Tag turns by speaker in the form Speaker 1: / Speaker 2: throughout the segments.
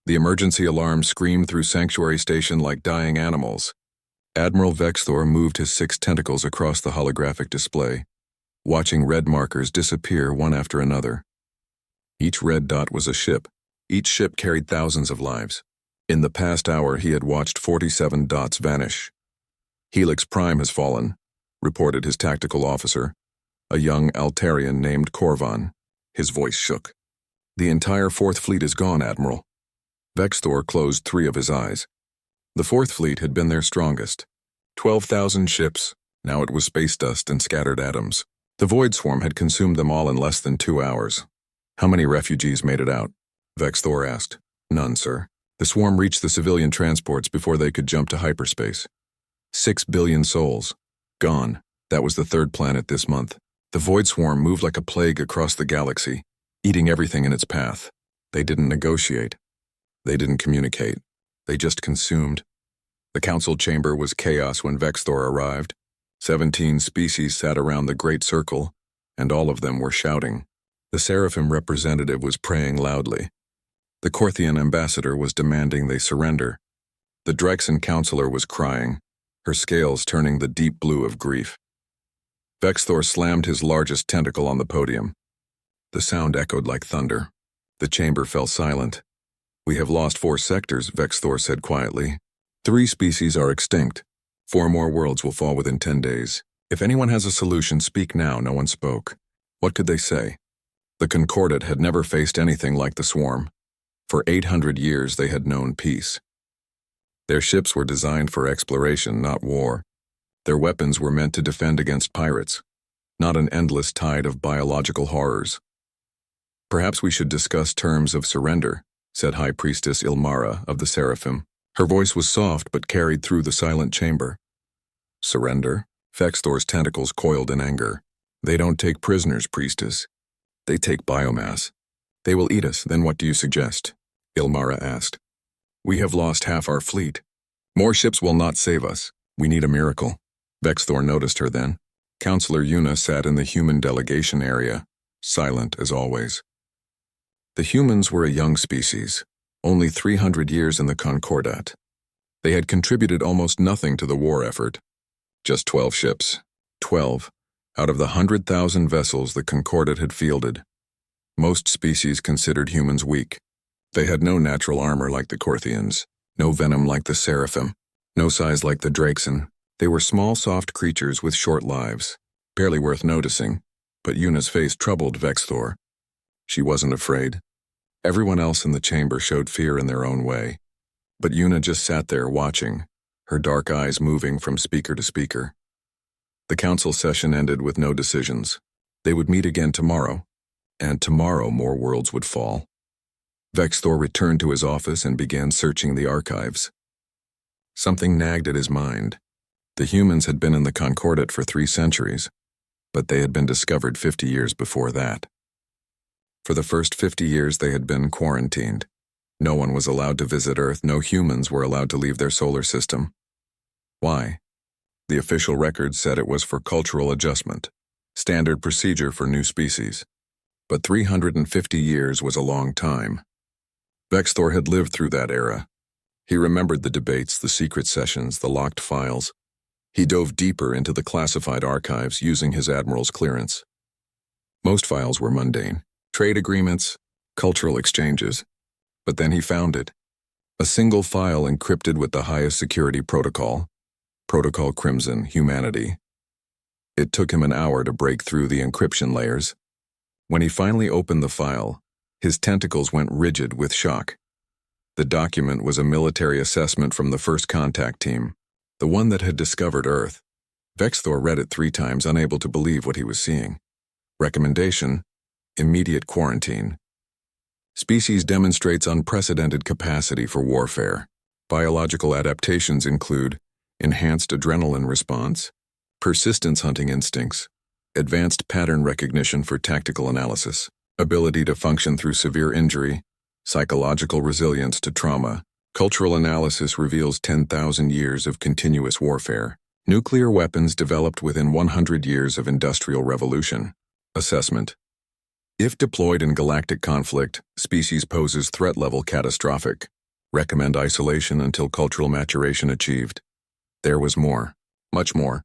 Speaker 1: The emergency alarm screamed through Sanctuary Station like dying animals. Admiral Vexthor moved his 6 tentacles across the holographic display, watching red markers disappear one after another. Each red dot was a ship. Each ship carried thousands of lives. In the past hour, he had watched 47 dots vanish. Helix Prime has fallen, reported his tactical officer, a young Altarian named Korvan. His voice shook. The entire 4th Fleet is gone, Admiral. Vexthor closed 3 of his eyes. The 4th Fleet had been their strongest. 12,000 ships. Now it was space dust and scattered atoms. The Void Swarm had consumed them all in less than 2 hours. How many refugees made it out? Vexthor asked. None, sir. The swarm reached the civilian transports before they could jump to hyperspace. 6 billion souls. Gone. That was the 3rd planet this month. The Void Swarm moved like a plague across the galaxy, eating everything in its path. They didn't negotiate. They didn't communicate. They just consumed. The council chamber was chaos when Vexthor arrived. 17 species sat around the Great Circle, and all of them were shouting. The Seraphim representative was praying loudly. The Korthian ambassador was demanding they surrender. The Drexen counselor was crying, her scales turning the deep blue of grief. Vexthor slammed his largest tentacle on the podium. The sound echoed like thunder. The chamber fell silent. We have lost 4 sectors, Vexthor said quietly. 3 species are extinct. 4 more worlds will fall within 10 days. If anyone has a solution, speak now. No one spoke. What could they say? The Concordat had never faced anything like the swarm. For 800 years they had known peace. Their ships were designed for exploration, not war. Their weapons were meant to defend against pirates, not an endless tide of biological horrors. Perhaps we should discuss terms of surrender, said High Priestess Ilmara of the Seraphim. Her voice was soft but carried through the silent chamber. Surrender? Vexthor's tentacles coiled in anger. They don't take prisoners, Priestess. They take biomass. They will eat us, then what do you suggest? Ilmara asked. We have lost half our fleet. More ships will not save us. We need a miracle. Vexthor noticed her then. Counselor Yuna sat in the human delegation area, silent as always. The humans were a young species, only 300 years in the Concordat. They had contributed almost nothing to the war effort. Just 12 ships. 12 out of the 100,000 vessels the Concordat had fielded. Most species considered humans weak. They had no natural armor like the Korthians, no venom like the Seraphim, no size like the Drexen. They were small, soft creatures with short lives, barely worth noticing, but Yuna's face troubled Vexthor. She wasn't afraid. Everyone else in the chamber showed fear in their own way, but Yuna just sat there watching, her dark eyes moving from speaker to speaker. The council session ended with no decisions. They would meet again tomorrow, and tomorrow more worlds would fall. Vexthor returned to his office and began searching the archives. Something nagged at his mind. The humans had been in the Concordat for 3 centuries, but they had been discovered 50 years before that. For the first 50 years they had been quarantined. No one was allowed to visit Earth, no humans were allowed to leave their solar system. Why? The official records said it was for cultural adjustment, standard procedure for new species. But 350 years was a long time. Vexthor had lived through that era. He remembered the debates, the secret sessions, the locked files. He dove deeper into the classified archives using his admiral's clearance. Most files were mundane, trade agreements, cultural exchanges. But then he found it. A single file encrypted with the highest security protocol, Protocol Crimson, Humanity. It took him an hour to break through the encryption layers. When he finally opened the file, his tentacles went rigid with shock. The document was a military assessment from the first contact team, the one that had discovered Earth. Vexthor read it 3 times, unable to believe what he was seeing. Recommendation: immediate quarantine. Species demonstrates unprecedented capacity for warfare. Biological adaptations include enhanced adrenaline response, persistence hunting instincts, advanced pattern recognition for tactical analysis, ability to function through severe injury, psychological resilience to trauma. Cultural analysis reveals 10,000 years of continuous warfare. Nuclear weapons developed within 100 years of Industrial Revolution. Assessment: if deployed in galactic conflict, species poses threat level catastrophic. Recommend isolation until cultural maturation achieved. There was more. Much more.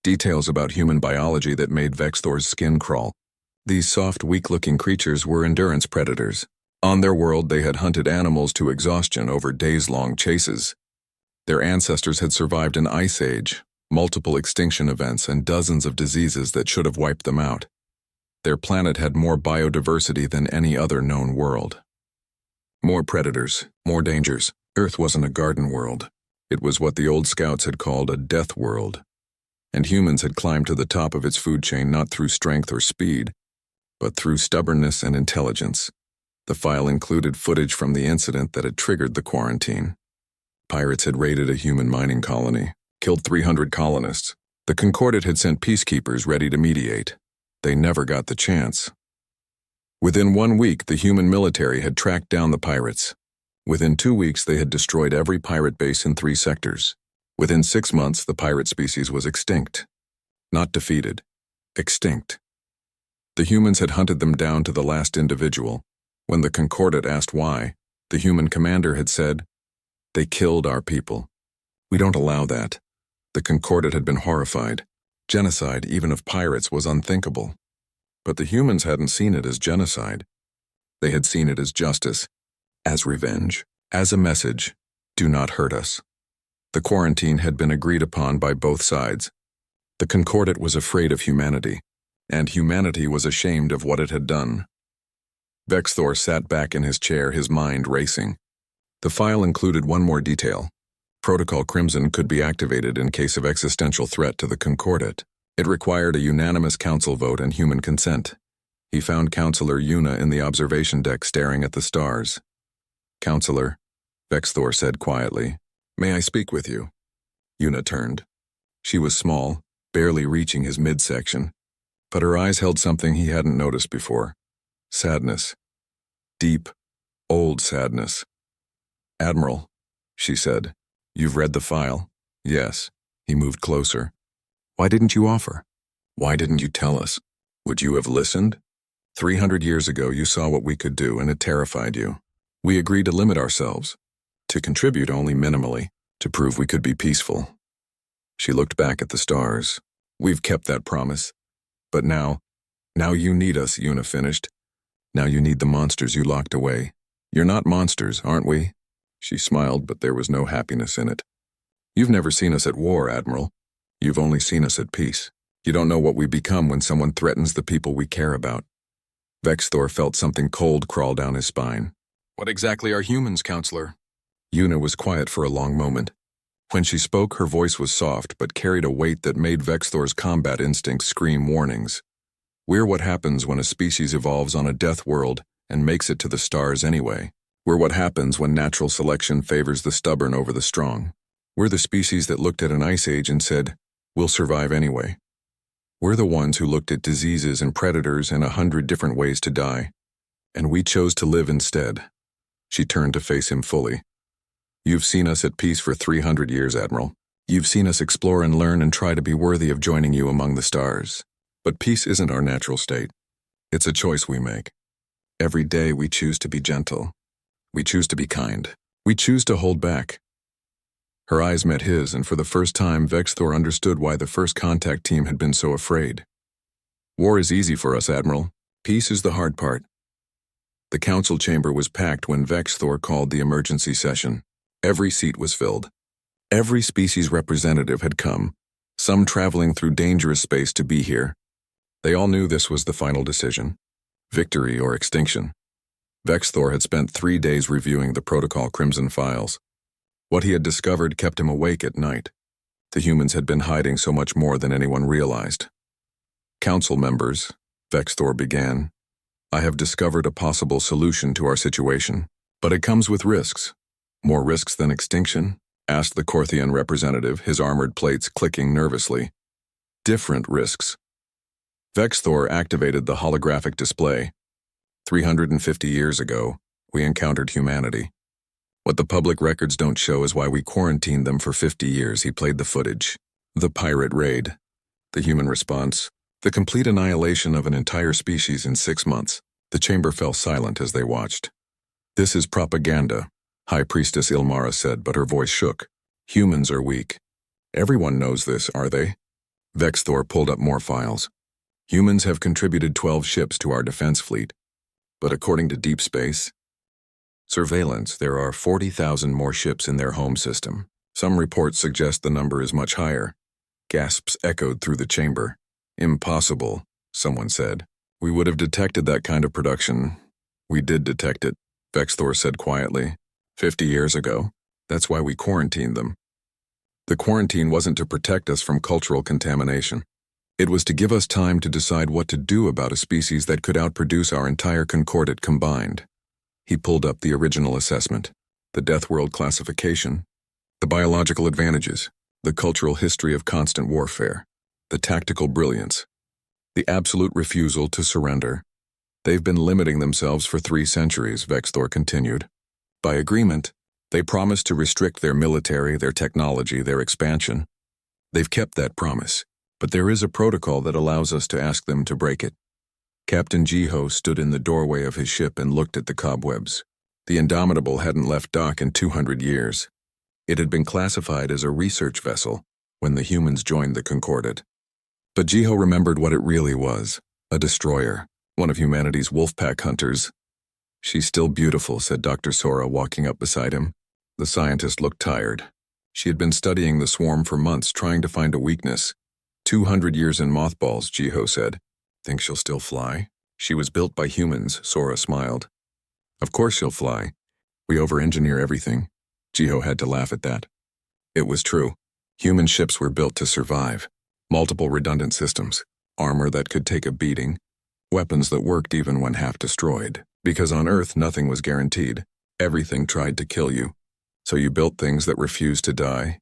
Speaker 1: Details about human biology that made Vexthor's skin crawl. These soft, weak-looking creatures were endurance predators. On their world, they had hunted animals to exhaustion over days-long chases. Their ancestors had survived an ice age, multiple extinction events, and dozens of diseases that should have wiped them out. Their planet had more biodiversity than any other known world. More predators, more dangers. Earth wasn't a garden world. It was what the old scouts had called a death world. And humans had climbed to the top of its food chain not through strength or speed, but through stubbornness and intelligence. The file included footage from the incident that had triggered the quarantine. Pirates had raided a human mining colony, killed 300 colonists. The Concordat had sent peacekeepers ready to mediate. They never got the chance. Within 1 week, the human military had tracked down the pirates. Within 2 weeks, they had destroyed every pirate base in 3 sectors. Within 6 months, the pirate species was extinct. Not defeated. Extinct. The humans had hunted them down to the last individual. When the Concordat asked why, the human commander had said, "They killed our people. We don't allow that." The Concordat had been horrified. Genocide, even of pirates, was unthinkable. But the humans hadn't seen it as genocide. They had seen it as justice, as revenge, as a message, "Do not hurt us." The quarantine had been agreed upon by both sides. The Concordat was afraid of humanity, and humanity was ashamed of what it had done. Vexthor sat back in his chair, his mind racing. The file included one more detail. Protocol Crimson could be activated in case of existential threat to the Concordat. It required a unanimous council vote and human consent. He found Counselor Una in the observation deck staring at the stars. "Counselor," Vexthor said quietly, "may I speak with you?" Una turned. She was small, barely reaching his midsection, but her eyes held something he hadn't noticed before. Sadness. Deep, old sadness. "Admiral," she said, "you've read the file?" "Yes." He moved closer. "Why didn't you offer? Why didn't you tell us? Would you have listened? 300 years ago you saw what we could do and it terrified you. We agreed to limit ourselves, to contribute only minimally, to prove we could be peaceful." She looked back at the stars. "We've kept that promise. But now you need us," Una finished. "Now you need the monsters you locked away. You're not monsters, aren't we?" She smiled, but there was no happiness in it. "You've never seen us at war, Admiral. You've only seen us at peace. You don't know what we become when someone threatens the people we care about." Vexthor felt something cold crawl down his spine. "What exactly are humans, Counselor?" Una was quiet for a long moment. When she spoke, her voice was soft but carried a weight that made Vexthor's combat instincts scream warnings. "We're what happens when a species evolves on a death world and makes it to the stars anyway. We're what happens when natural selection favors the stubborn over the strong. We're the species that looked at an ice age and said, 'We'll survive anyway.' We're the ones who looked at diseases and predators and 100 different ways to die. And we chose to live instead." She turned to face him fully. "You've seen us at peace for 300 years, Admiral. You've seen us explore and learn and try to be worthy of joining you among the stars. But peace isn't our natural state. It's a choice we make. Every day we choose to be gentle. We choose to be kind. We choose to hold back." Her eyes met his, and for the first time Vexthor understood why the first contact team had been so afraid. "War is easy for us, Admiral. Peace is the hard part." The council chamber was packed when Vexthor called the emergency session. Every seat was filled. Every species representative had come, some traveling through dangerous space to be here. They all knew this was the final decision. Victory or extinction. Vexthor had spent 3 days reviewing the Protocol Crimson files. What he had discovered kept him awake at night. The humans had been hiding so much more than anyone realized. "Council members," Vexthor began, "I have discovered a possible solution to our situation, but it comes with risks." "More risks than extinction?" asked the Korthian representative, his armored plates clicking nervously. "Different risks." Vexthor activated the holographic display. 350 years ago, we encountered humanity. What the public records don't show is why we quarantined them for 50 years. He played the footage. The pirate raid. The human response. The complete annihilation of an entire species in 6 months. The chamber fell silent as they watched. "This is propaganda," High Priestess Ilmara said, but her voice shook. Humans are weak. Everyone knows this, are they? Vexthor pulled up more files. Humans have contributed 12 ships to our defense fleet. But according to Deep Space Surveillance, there are 40,000 more ships in their home system. Some reports suggest the number is much higher. Gasps echoed through the chamber. Impossible, someone said. We would have detected that kind of production. We did detect it, Vexthor said quietly. 50 years ago. That's why we quarantined them. The quarantine wasn't to protect us from cultural contamination. It was to give us time to decide what to do about a species that could outproduce our entire concordat combined. He pulled up the original assessment, the Death World classification, the biological advantages, the cultural history of constant warfare, the tactical brilliance, the absolute refusal to surrender. They've been limiting themselves for 3 centuries, Vexthor continued. By agreement, they promised to restrict their military, their technology, their expansion. They've kept that promise, but there is a protocol that allows us to ask them to break it. Captain Jiho stood in the doorway of his ship and looked at the cobwebs. The Indomitable hadn't left dock in 200 years. It had been classified as a research vessel when the humans joined the Concordat. But Jiho remembered what it really was, a destroyer, one of humanity's wolfpack hunters. She's still beautiful, said Dr. Sora, walking up beside him. The scientist looked tired. She had been studying the swarm for months, trying to find a weakness. 200 years in mothballs, Jiho said. Think she'll still fly? She was built by humans, Sora smiled. Of course she'll fly. We over-engineer everything. Jiho had to laugh at that. It was true. Human ships were built to survive. Multiple redundant systems, armor that could take a beating, weapons that worked even when half destroyed. Because on Earth nothing was guaranteed. Everything tried to kill you. So you built things that refused to die?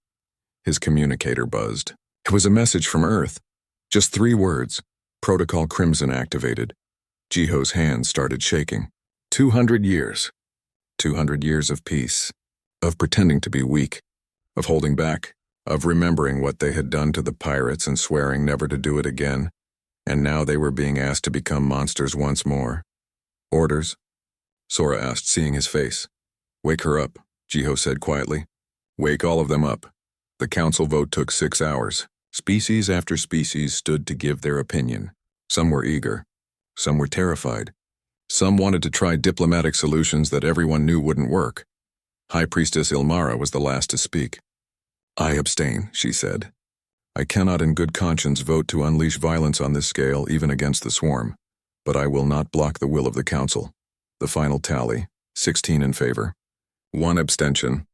Speaker 1: His communicator buzzed. It was a message from Earth. Just 3 words. Protocol Crimson activated. Jiho's hands started shaking. 200 years. 200 years of peace. Of pretending to be weak. Of holding back. Of remembering what they had done to the pirates and swearing never to do it again. And now they were being asked to become monsters once more. Orders? Sora asked, seeing his face. Wake her up, Jiho said quietly. Wake all of them up. The council vote took 6 hours. Species after species stood to give their opinion. Some were eager. Some were terrified. Some wanted to try diplomatic solutions that everyone knew wouldn't work. High Priestess Ilmara was the last to speak. I abstain, she said. I cannot in good conscience vote to unleash violence on this scale, even against the swarm. But I will not block the will of the council. The final tally, 16 in favor. 1 abstention.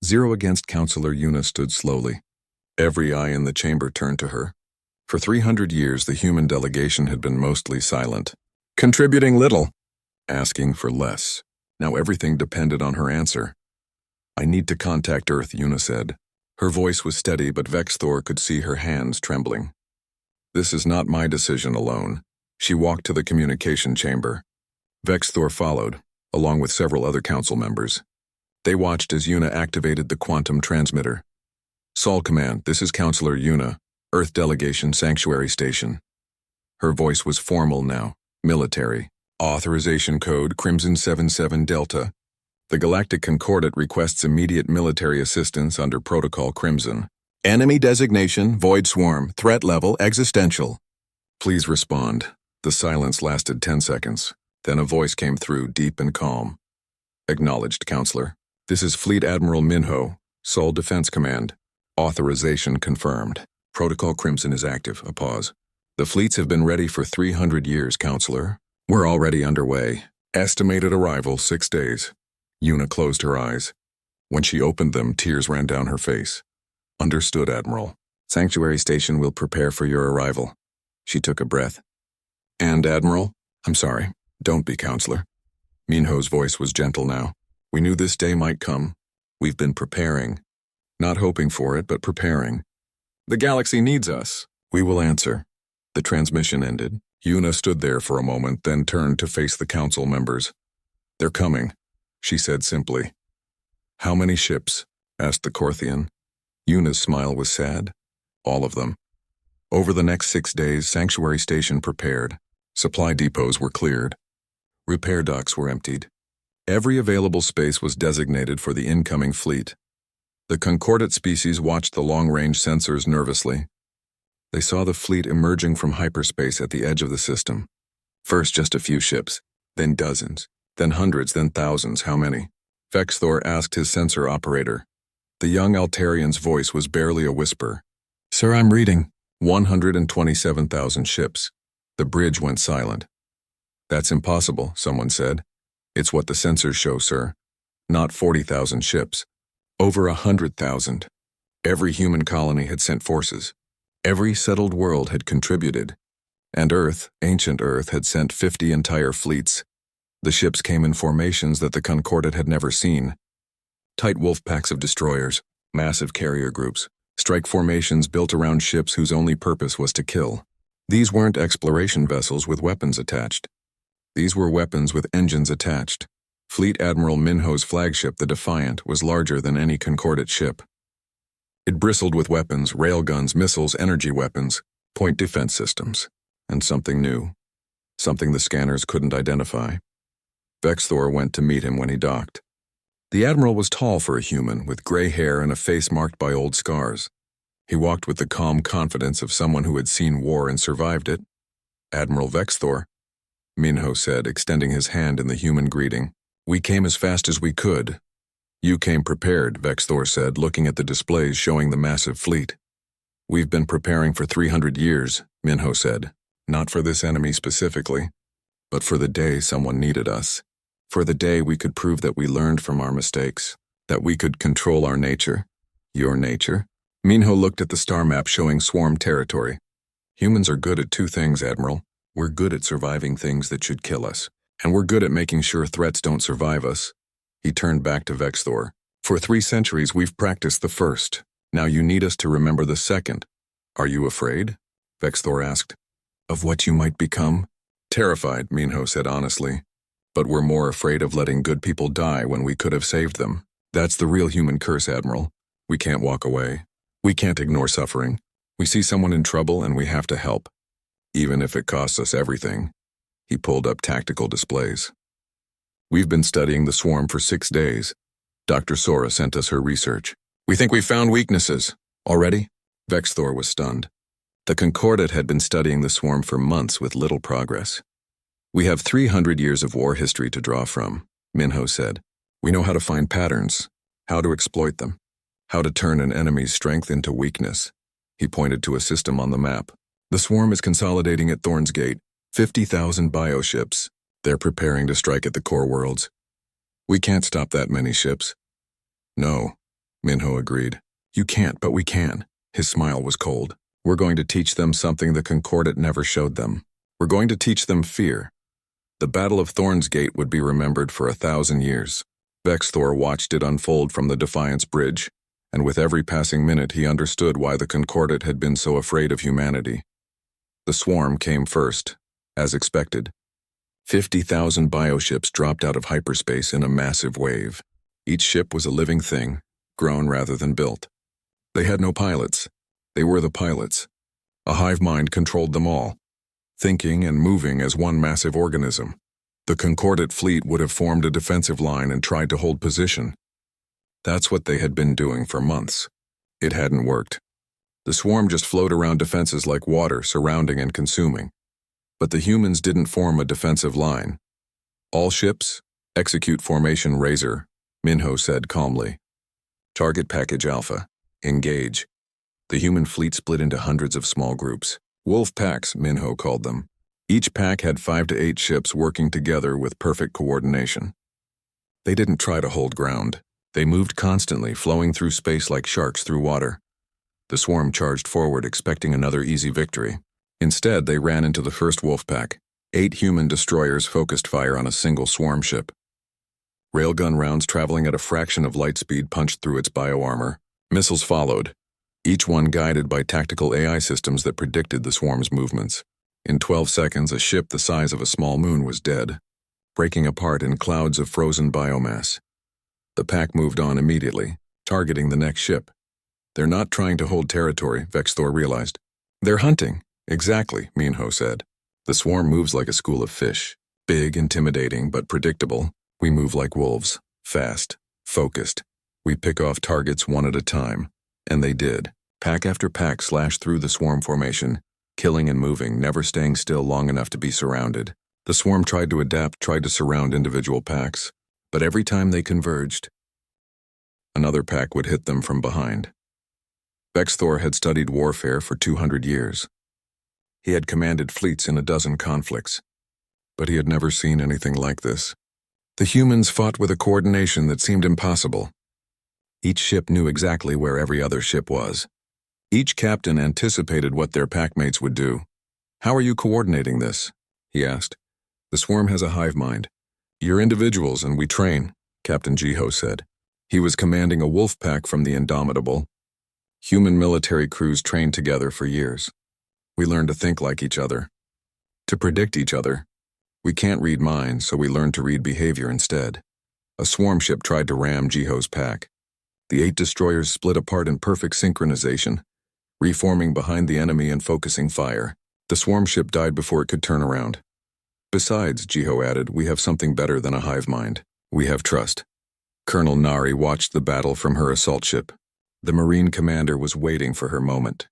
Speaker 1: 0 against. Councillor Yuna stood slowly. Every eye in the chamber turned to her. For 300 years, the human delegation had been mostly silent, contributing little, asking for less. Now everything depended on her answer. I need to contact Earth, Yuna said. Her voice was steady, but Vexthor could see her hands trembling. This is not my decision alone. She walked to the communication chamber. Vexthor followed, along with several other council members. They watched as Yuna activated the quantum transmitter. Sol Command, this is Counselor Yuna, Earth Delegation Sanctuary Station. Her voice was formal now, military. Authorization code Crimson 77 Delta. The Galactic Concordat requests immediate military assistance under Protocol Crimson. Enemy designation, Void Swarm, threat level, existential. Please respond. The silence lasted 10 seconds. Then a voice came through, deep and calm. Acknowledged, Counselor. This is Fleet Admiral Minho, Sol Defense Command. Authorization confirmed. Protocol Crimson is active. A pause. The fleets have been ready for 300 years, Counselor. We're already underway. Estimated arrival 6 days. Yuna closed her eyes. When she opened them, tears ran down her face. Understood, Admiral. Sanctuary Station will prepare for your arrival. She took a breath. And, Admiral? I'm sorry. Don't be, Counselor. Minho's voice was gentle now. We knew this day might come. We've been preparing. Not hoping for it, but preparing. The galaxy needs us. We will answer. The transmission ended. Yuna stood there for a moment, then turned to face the council members. They're coming, she said simply. How many ships? Asked the Corthian. Yuna's smile was sad. All of them. Over the next 6 days, Sanctuary Station prepared. Supply depots were cleared. Repair docks were emptied. Every available space was designated for the incoming fleet. The concordate species watched the long-range sensors nervously. They saw the fleet emerging from hyperspace at the edge of the system. First just a few ships, then dozens, then hundreds, then thousands. How many? Vexthor asked his sensor operator. The young Altarian's voice was barely a whisper. Sir, I'm reading. 127,000 ships. The bridge went silent. That's impossible, someone said. It's what the sensors show, sir. Not 40,000 ships. Over 100,000. Every human colony had sent forces. Every settled world had contributed. And Earth, ancient Earth, had sent 50 entire fleets. The ships came in formations that the Concordate had never seen. Tight wolf packs of destroyers, massive carrier groups, strike formations built around ships whose only purpose was to kill. These weren't exploration vessels with weapons attached. These were weapons with engines attached. Fleet Admiral Minho's flagship, the Defiant, was larger than any Concordate ship. It bristled with weapons, railguns, missiles, energy weapons, point defense systems, and something new. Something the scanners couldn't identify. Vexthor went to meet him when he docked. The Admiral was tall for a human, with gray hair and a face marked by old scars. He walked with the calm confidence of someone who had seen war and survived it. Admiral Vexthor, Minho said, extending his hand in the human greeting. We came as fast as we could. You came prepared, Vexthor said, looking at the displays showing the massive fleet. We've been preparing for 300 years, Minho said. Not for this enemy specifically, but for the day someone needed us. For the day we could prove that we learned from our mistakes, that we could control our nature. Your nature? Minho looked at the star map showing swarm territory. Humans are good at two things, Admiral. We're good at surviving things that should kill us, and we're good at making sure threats don't survive us. He turned back to Vexthor. For 3 centuries we've practiced the first. Now you need us to remember the second. Are you afraid? Vexthor asked. Of what you might become? Terrified, Minho said honestly. But we're more afraid of letting good people die when we could have saved them. That's the real human curse, Admiral. We can't walk away. We can't ignore suffering. We see someone in trouble and we have to help. Even if it costs us everything. He pulled up tactical displays. We've been studying the swarm for 6 days. Dr. Sora sent us her research. We think we've found weaknesses. Already? Vexthor was stunned. The Concordate had been studying the swarm for months with little progress. We have 300 years of war history to draw from, Minho said. We know how to find patterns, how to exploit them, how to turn an enemy's strength into weakness. He pointed to a system on the map. The swarm is consolidating at Thorn's Gate, 50,000 bioships. They're preparing to strike at the core worlds. We can't stop that many ships. No, Minho agreed. You can't, but we can. His smile was cold. We're going to teach them something the Concordate never showed them. We're going to teach them fear. The Battle of Thorn's Gate would be remembered for 1,000 years. Vexthor watched it unfold from the Defiance Bridge, and with every passing minute he understood why the Concordate had been so afraid of humanity. The swarm came first, as expected. 50,000 bioships dropped out of hyperspace in a massive wave. Each ship was a living thing, grown rather than built. They had no pilots. They were the pilots. A hive mind controlled them all, thinking and moving as one massive organism. The Concordate fleet would have formed a defensive line and tried to hold position. That's what they had been doing for months. It hadn't worked. The swarm just flowed around defenses like water, surrounding and consuming. But the humans didn't form a defensive line. All ships, execute formation Razor, Minho said calmly. Target package Alpha, engage. The human fleet split into hundreds of small groups. Wolf packs, Minho called them. Each pack had 5 to 8 ships working together with perfect coordination. They didn't try to hold ground. They moved constantly, flowing through space like sharks through water. The swarm charged forward, expecting another easy victory. Instead, they ran into the first wolf pack. 8 human destroyers focused fire on a single swarm ship. Railgun rounds traveling at a fraction of light speed punched through its bioarmor. Missiles followed, each one guided by tactical AI systems that predicted the swarm's movements. In 12 seconds, a ship the size of a small moon was dead, breaking apart in clouds of frozen biomass. The pack moved on immediately, targeting the next ship. They're not trying to hold territory, Vexthor realized. They're hunting. Exactly, Minho said. The swarm moves like a school of fish. Big, intimidating, but predictable. We move like wolves, fast, focused. We pick off targets one at a time. And they did. Pack after pack slashed through the swarm formation, killing and moving, never staying still long enough to be surrounded. The swarm tried to adapt, tried to surround individual packs, but every time they converged, another pack would hit them from behind. Vexthor had studied warfare for 200 years. He had commanded fleets in a dozen conflicts, but he had never seen anything like this. The humans fought with a coordination that seemed impossible. Each ship knew exactly where every other ship was. Each captain anticipated what their packmates would do. "How are you coordinating this?" he asked. "The swarm has a hive mind. You're individuals and we train," Captain Jiho said. He was commanding a wolf pack from the Indomitable. Human military crews trained together for years. We learn to think like each other, to predict each other. We can't read minds, so we learn to read behavior instead. A swarm ship tried to ram Jiho's pack. The 8 destroyers split apart in perfect synchronization, reforming behind the enemy and focusing fire. The swarm ship died before it could turn around. "Besides," Jiho added, "we have something better than a hive mind. We have trust." Colonel Nari watched the battle from her assault ship. The Marine commander was waiting for her moment.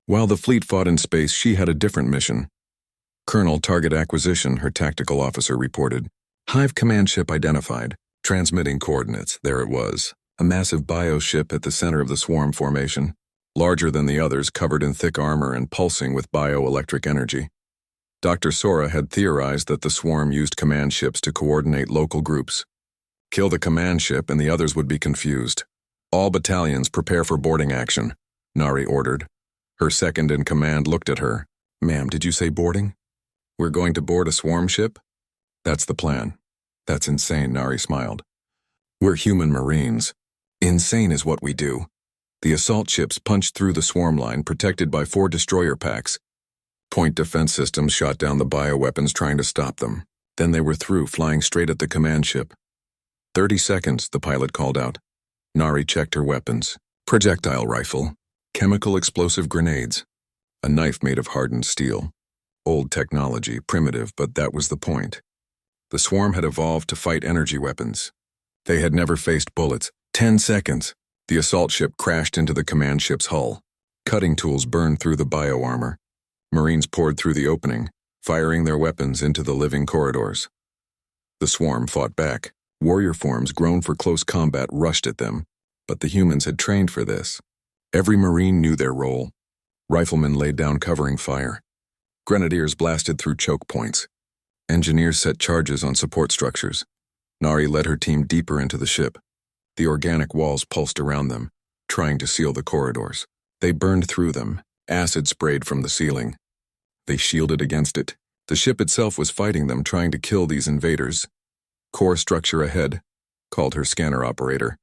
Speaker 1: While the fleet fought in space, she had a different mission. "Colonel, target acquisition," her tactical officer reported. "Hive command ship identified. Transmitting coordinates." There it was. A massive bio-ship at the center of the swarm formation, larger than the others, covered in thick armor and pulsing with bioelectric energy. Dr. Sora had theorized that the swarm used command ships to coordinate local groups. Kill the command ship and the others would be confused. "All battalions prepare for boarding action," Nari ordered. Her second-in-command looked at her. "Ma'am, did you say boarding? We're going to board a swarm ship?" "That's the plan." "That's insane," Nari smiled. "We're human Marines. Insane is what we do." The assault ships punched through the swarm line, protected by 4 destroyer packs. Point defense systems shot down the bioweapons trying to stop them. Then they were through, flying straight at the command ship. 30 seconds, the pilot called out. Nari checked her weapons. Projectile rifle, chemical explosive grenades, a knife made of hardened steel. Old technology, primitive, but that was the point. The swarm had evolved to fight energy weapons. They had never faced bullets. 10 seconds. The assault ship crashed into the command ship's hull. Cutting tools burned through the bio-armor. Marines poured through the opening, firing their weapons into the living corridors. The swarm fought back. Warrior forms grown for close combat rushed at them, but the humans had trained for this. Every Marine knew their role. Riflemen laid down covering fire. Grenadiers blasted through choke points. Engineers set charges on support structures. Nari led her team deeper into the ship. The organic walls pulsed around them, trying to seal the corridors. They burned through them. Acid sprayed from the ceiling. They shielded against it. The ship itself was fighting them, trying to kill these invaders. "Core structure ahead," called her scanner operator.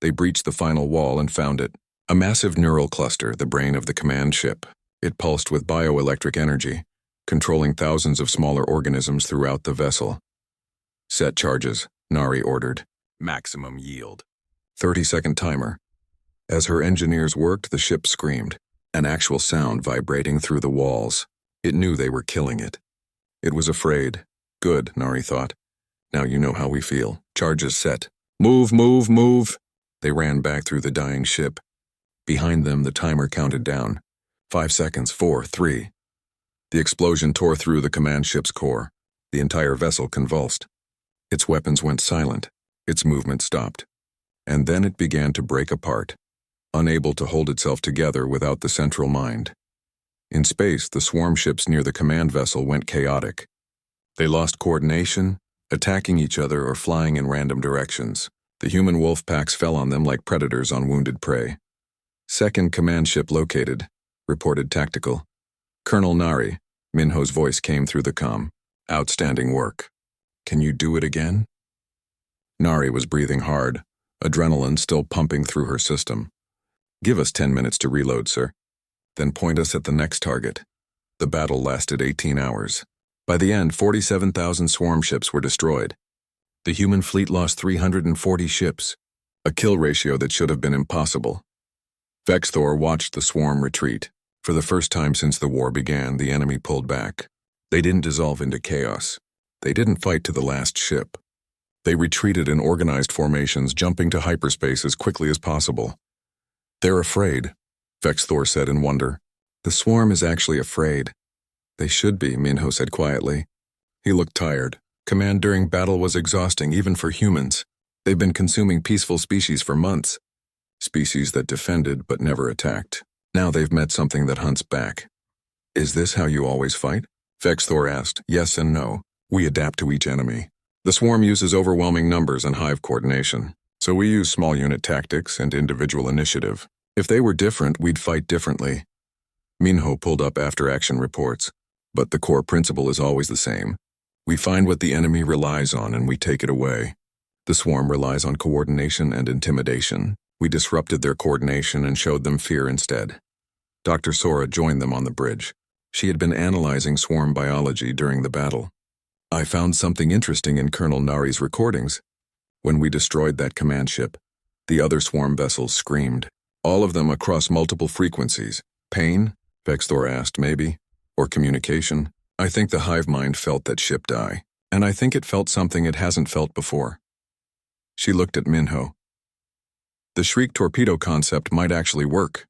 Speaker 1: They breached the final wall and found it. A massive neural cluster, the brain of the command ship. It pulsed with bioelectric energy, controlling thousands of smaller organisms throughout the vessel. "Set charges," Nari ordered. "Maximum yield." 30-second timer. As her engineers worked, the ship screamed, an actual sound vibrating through the walls. It knew they were killing it. It was afraid. Good, Nari thought. Now you know how we feel. Charges set. "Move, move, move!" They ran back through the dying ship. Behind them, the timer counted down. 5 seconds, 4, 3. The explosion tore through the command ship's core. The entire vessel convulsed. Its weapons went silent. Its movement stopped. And then it began to break apart, unable to hold itself together without the central mind. In space, the swarm ships near the command vessel went chaotic. They lost coordination, attacking each other or flying in random directions. The human wolf packs fell on them like predators on wounded prey. "Second command ship located," reported Tactical. "Colonel Nari," Minho's voice came through the comm. "Outstanding work. Can you do it again?" Nari was breathing hard, adrenaline still pumping through her system. "Give us 10 minutes to reload, sir. Then point us at the next target." The battle lasted 18 hours. By the end, 47,000 swarm ships were destroyed. The human fleet lost 340 ships, a kill ratio that should have been impossible. Vexthor watched the swarm retreat. For the first time since the war began, the enemy pulled back. They didn't dissolve into chaos. They didn't fight to the last ship. They retreated in organized formations, jumping to hyperspace as quickly as possible. They're afraid, Vexthor said in wonder. The swarm is actually afraid. They should be, Minho said quietly. He looked tired. Command during battle was exhausting even for humans. They've been consuming peaceful species for months. Species that defended but never attacked. Now they've met something that hunts back. Is this how you always fight? Vexthor asked. Yes and no. We adapt to each enemy. The swarm uses overwhelming numbers and hive coordination, so we use small unit tactics and individual initiative. If they were different, we'd fight differently. Minho pulled up after-action reports, but the core principle is always the same. We find what the enemy relies on and we take it away. The swarm relies on coordination and intimidation. We disrupted their coordination and showed them fear instead. Dr. Sora joined them on the bridge. She had been analyzing swarm biology during the battle. I found something interesting in Colonel Nari's recordings. When we destroyed that command ship, the other swarm vessels screamed. All of them across multiple frequencies. Pain? Vexthor asked, maybe? Or communication? I think the hive mind felt that ship die, and I think it felt something it hasn't felt before. She looked at Minho. The shriek torpedo concept might actually work.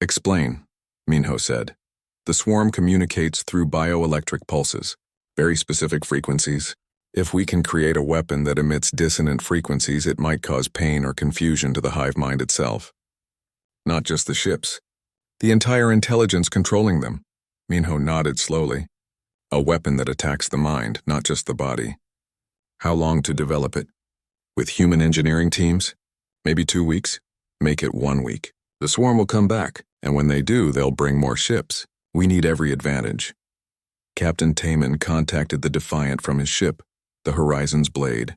Speaker 1: Explain, Minho said. The swarm communicates through bioelectric pulses, very specific frequencies. If we can create a weapon that emits dissonant frequencies, it might cause pain or confusion to the hive mind itself. Not just the ships. The entire intelligence controlling them. Minho nodded slowly. A weapon that attacks the mind, not just the body. How long to develop it? With human engineering teams? Maybe 2 weeks? Make it 1 week. The swarm will come back, and when they do, they'll bring more ships. We need every advantage. Captain Taman contacted the Defiant from his ship, the Horizon's Blade.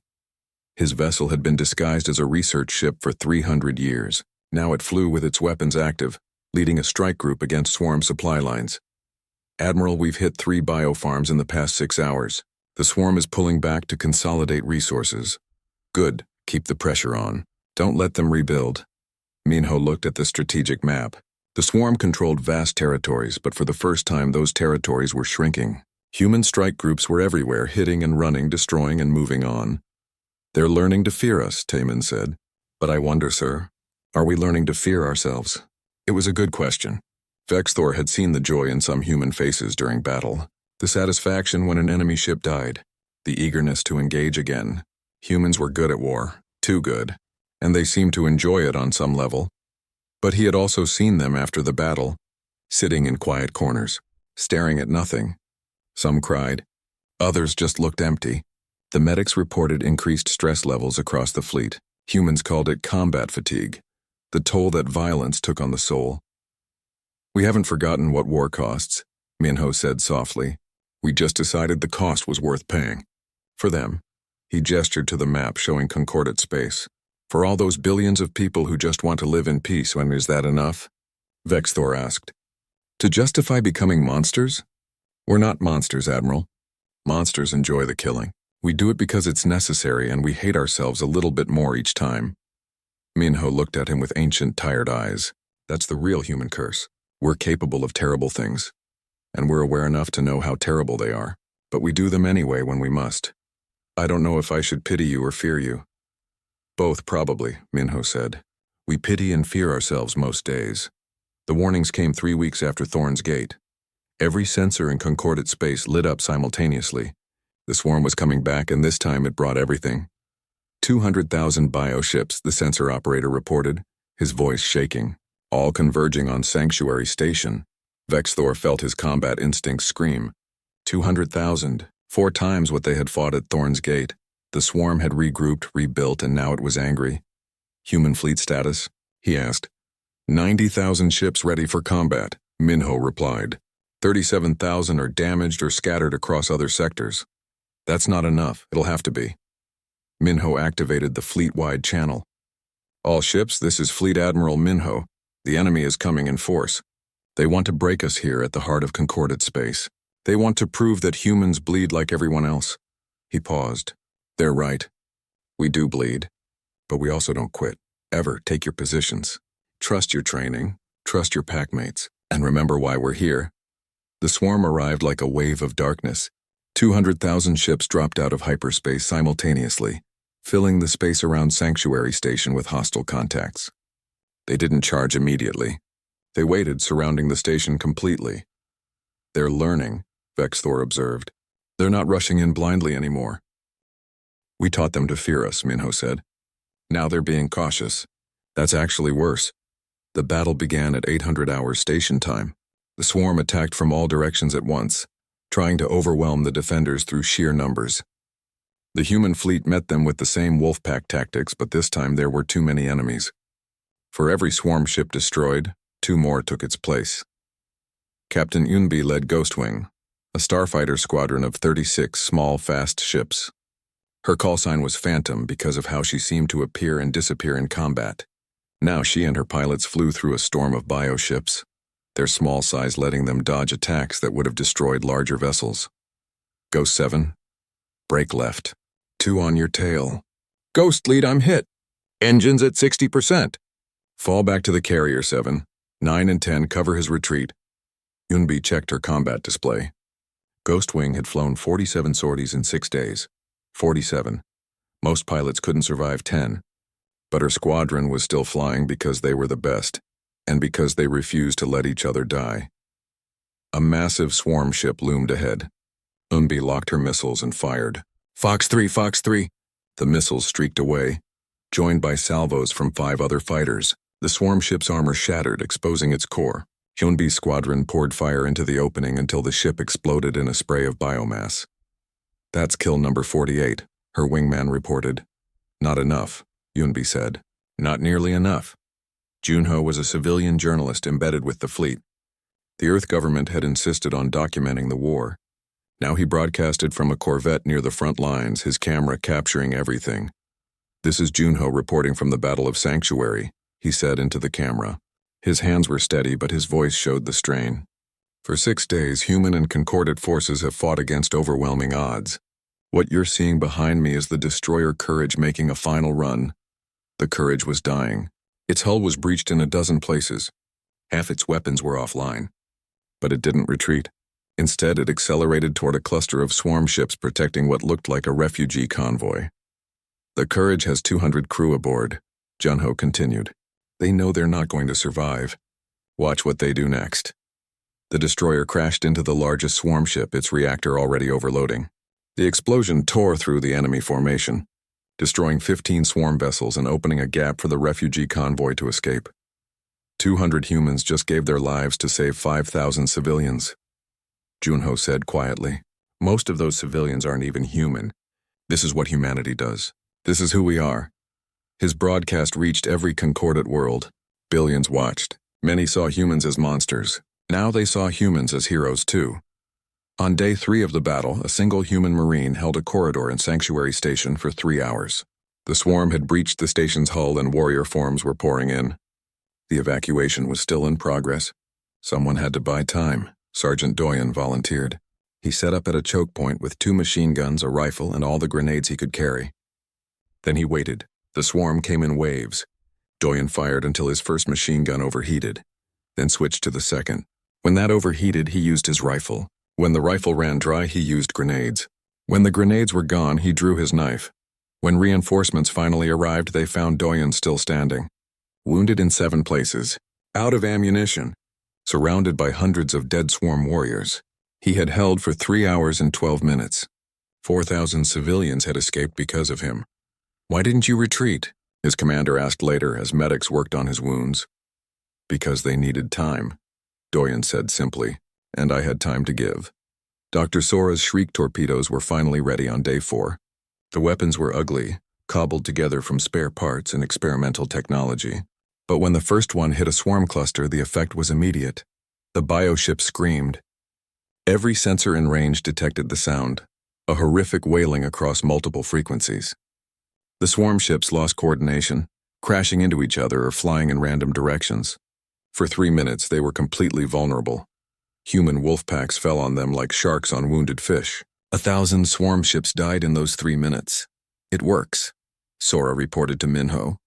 Speaker 1: His vessel had been disguised as a research ship for 300 years. Now it flew with its weapons active, leading a strike group against swarm supply lines. Admiral, we've hit 3 biofarms in the past 6 hours. The swarm is pulling back to consolidate resources. Good, keep the pressure on. Don't let them rebuild. Minho looked at the strategic map. The swarm controlled vast territories, but for the first time those territories were shrinking. Human strike groups were everywhere, hitting and running, destroying and moving on. They're learning to fear us, Taman said. But I wonder, sir, are we learning to fear ourselves? It was a good question. Vexthor had seen the joy in some human faces during battle, the satisfaction when an enemy ship died, the eagerness to engage again. Humans were good at war, too good, and they seemed to enjoy it on some level. But he had also seen them after the battle, sitting in quiet corners, staring at nothing. Some cried. Others just looked empty. The medics reported increased stress levels across the fleet. Humans called it combat fatigue, the toll that violence took on the soul. We haven't forgotten what war costs, Minho said softly. We just decided the cost was worth paying. For them. He gestured to the map showing concordate space. For all those billions of people who just want to live in peace, when is that enough? Vexthor asked. To justify becoming monsters? We're not monsters, Admiral. Monsters enjoy the killing. We do it because it's necessary and we hate ourselves a little bit more each time. Minho looked at him with ancient, tired eyes. That's the real human curse. We're capable of terrible things. And we're aware enough to know how terrible they are. But we do them anyway when we must. I don't know if I should pity you or fear you. Both, probably, Minho said. We pity and fear ourselves most days. The warnings came 3 weeks after Thorn's Gate. Every sensor in concordate space lit up simultaneously. The swarm was coming back, and this time it brought everything. 200,000 bioships, the sensor operator reported, his voice shaking, all converging on Sanctuary Station. Vexthor felt his combat instincts scream. 200,000, 4 times what they had fought at Thorn's Gate. The swarm had regrouped, rebuilt, and now it was angry. Human fleet status? He asked. 90,000 ships ready for combat, Minho replied. 37,000 are damaged or scattered across other sectors. That's not enough, it'll have to be. Minho activated the fleet-wide channel. All ships, this is Fleet Admiral Minho. The enemy is coming in force. They want to break us here at the heart of concordate space. They want to prove that humans bleed like everyone else. He paused. They're right. We do bleed. But we also don't quit. Ever. Take your positions. Trust your training. Trust your packmates. And remember why we're here. The swarm arrived like a wave of darkness. 200,000 ships dropped out of hyperspace simultaneously, filling the space around Sanctuary Station with hostile contacts. They didn't charge immediately. They waited, surrounding the station completely. "They're learning," Vexthor observed. "They're not rushing in blindly anymore." "We taught them to fear us," Minho said. "Now they're being cautious. That's actually worse." The battle began at 800 hours station time. The swarm attacked from all directions at once, trying to overwhelm the defenders through sheer numbers. The human fleet met them with the same wolfpack tactics, but this time there were too many enemies. For every swarm ship destroyed, 2 more took its place. Captain Yunbi led Ghostwing, a starfighter squadron of 36 small, fast ships. Her call sign was Phantom because of how she seemed to appear and disappear in combat. Now she and her pilots flew through a storm of bioships, their small size letting them dodge attacks that would have destroyed larger vessels. "Ghost 7, break left. 2 on your tail. Ghost lead, I'm hit. Engines at 60%. Fall back to the carrier, 7. 9 and 10, cover his retreat." Yunbi checked her combat display. Ghostwing had flown 47 sorties in 6 days. 47. Most pilots couldn't survive 10. But her squadron was still flying because they were the best, and because they refused to let each other die. A massive swarm ship loomed ahead. Yunbi locked her missiles and fired. Fox 3, Fox 3. The missiles streaked away, joined by salvos from 5 other fighters. The swarm ship's armor shattered, exposing its core. Hyunbi's squadron poured fire into the opening until the ship exploded in a spray of biomass. "That's kill number 48, her wingman reported. "Not enough," Yunbi said. "Not nearly enough." Junho was a civilian journalist embedded with the fleet. The Earth government had insisted on documenting the war. Now he broadcasted from a Corvette near the front lines, his camera capturing everything. "This is Junho reporting from the Battle of Sanctuary," he said into the camera. His hands were steady, but his voice showed the strain. "For 6 days, human and concordate forces have fought against overwhelming odds. What you're seeing behind me is the destroyer Courage making a final run." The Courage was dying. Its hull was breached in a dozen places. Half its weapons were offline. But it didn't retreat. Instead, it accelerated toward a cluster of swarm ships protecting what looked like a refugee convoy. "The Courage has 200 crew aboard," Junho continued. "They know they're not going to survive. Watch what they do next." The destroyer crashed into the largest swarm ship, its reactor already overloading. The explosion tore through the enemy formation, destroying 15 swarm vessels and opening a gap for the refugee convoy to escape. 200 humans just gave their lives to save 5,000 civilians. Junho said quietly, "Most of those civilians aren't even human. This is what humanity does. This is who we are." His broadcast reached every concordate world. Billions watched. Many saw humans as monsters. Now they saw humans as heroes too. On day 3 of the battle, a single human marine held a corridor in Sanctuary Station for 3 hours. The swarm had breached the station's hull and warrior forms were pouring in. The evacuation was still in progress. Someone had to buy time. Sergeant Doyen volunteered. He set up at a choke point with 2 machine guns, a rifle, and all the grenades he could carry. Then he waited. The swarm came in waves. Doyen fired until his first machine gun overheated, then switched to the second. When that overheated, he used his rifle. When the rifle ran dry, he used grenades. When the grenades were gone, he drew his knife. When reinforcements finally arrived, they found Doyen still standing, wounded in 7 places, out of ammunition, surrounded by hundreds of dead swarm warriors. He had held for 3 hours and 12 minutes. 4,000 civilians had escaped because of him. "Why didn't you retreat?" his commander asked later as medics worked on his wounds. "Because they needed time," Doyen said simply, "and I had time to give." Dr. Sora's Shriek torpedoes were finally ready on day 4. The weapons were ugly, cobbled together from spare parts and experimental technology. But when the first one hit a swarm cluster, the effect was immediate. The bioship screamed. Every sensor in range detected the sound, a horrific wailing across multiple frequencies. The swarm ships lost coordination, crashing into each other or flying in random directions. For 3 minutes, they were completely vulnerable. Human wolf packs fell on them like sharks on wounded fish. 1,000 swarm ships died in those 3 minutes. "It works," Sora reported to Minho.